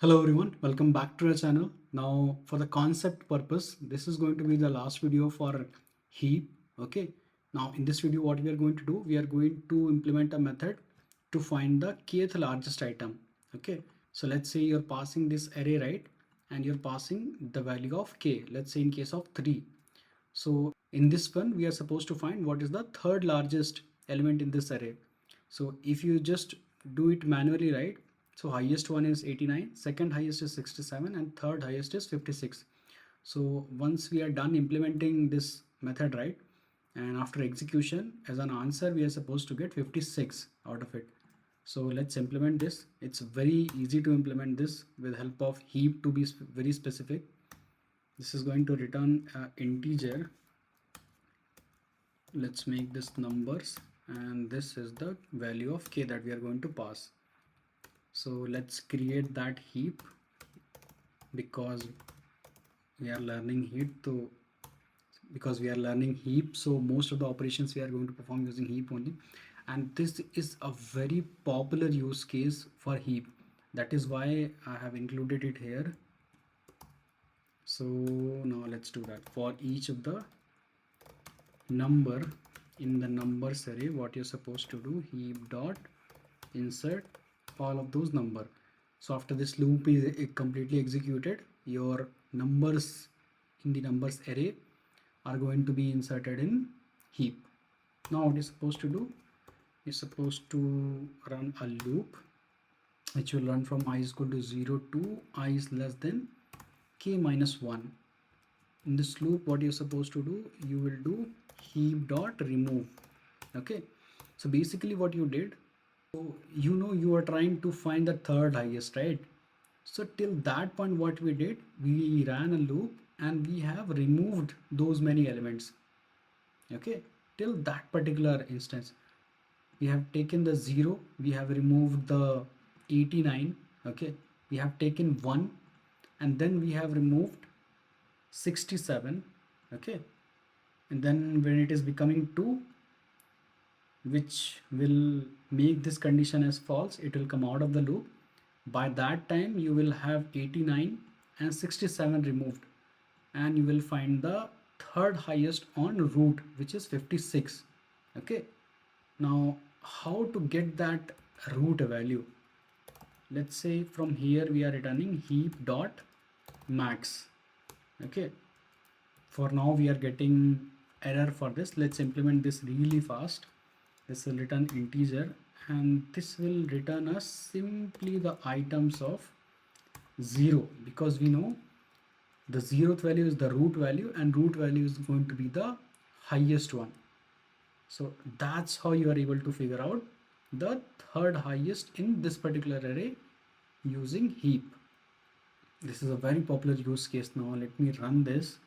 Hello everyone, welcome back to our channel. Now for the concept purpose, this is going to be the last video for heap. Okay. Now in this video what we are going to do, we are going to implement a method to find the kth largest item. Okay. So let's say you're passing this array, right? And you're passing the value of k, let's say in case of 3. So in this one, we are supposed to find what is the third largest element in this array. So if you just do it manually, right? So highest one is 89, second highest is 67, and third highest is 56. So once we are done implementing this method, right? And after execution, as an answer, we are supposed to get 56 out of it. So let's implement this. It's very easy to implement this with help of heap to be very specific. This is going to return integer. Let's make this numbers, and this is the value of k that we are going to pass. So let's create that heap because we are learning heap, so most of the operations we are going to perform using heap only, and this is a very popular use case for heap. That is why I have included it here. So now let's do that. For each of the number in the numbers array, what you're supposed to do, heap dot insert all of those number. So after this loop is completely executed, your numbers in the numbers array are going to be inserted in heap. Now what you're supposed to do, you're supposed to run a loop which will run from I is equal to 0 to I is less than k minus 1. In this loop, what you're supposed to do, you will do heap dot remove. Okay, so basically what you did, so you are trying to find the third highest, right? So till that point what we did, we ran a loop and we have removed those many elements. Okay, till that particular instance we have taken the 0, we have removed the 89. Okay, we have taken 1, and then we have removed 67. Okay, and then when it is becoming 2, which will make this condition as false, it will come out of the loop. By that time you will have 89 and 67 removed, and you will find the third highest on root, which is 56. Okay, now how to get that root value? Let's say from here we are returning heap dot max. Okay, for now we are getting error for this. Let's implement this really fast. This will return integer, and this will return us simply the items of 0, because we know the 0th value is the root value and root value is going to be the highest one. So that's how you are able to figure out the third highest in this particular array using heap. This is a very popular use case. Now let me run this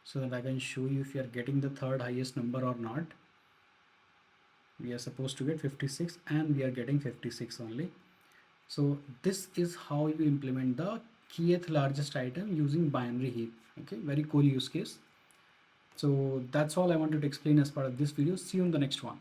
so that I can show you if you are getting the third highest number or not. We are supposed to get 56 and we are getting 56 only. So this is how you implement the kth largest item using binary heap. Okay, very cool use case. So that's all I wanted to explain as part of this video. See you in the next one.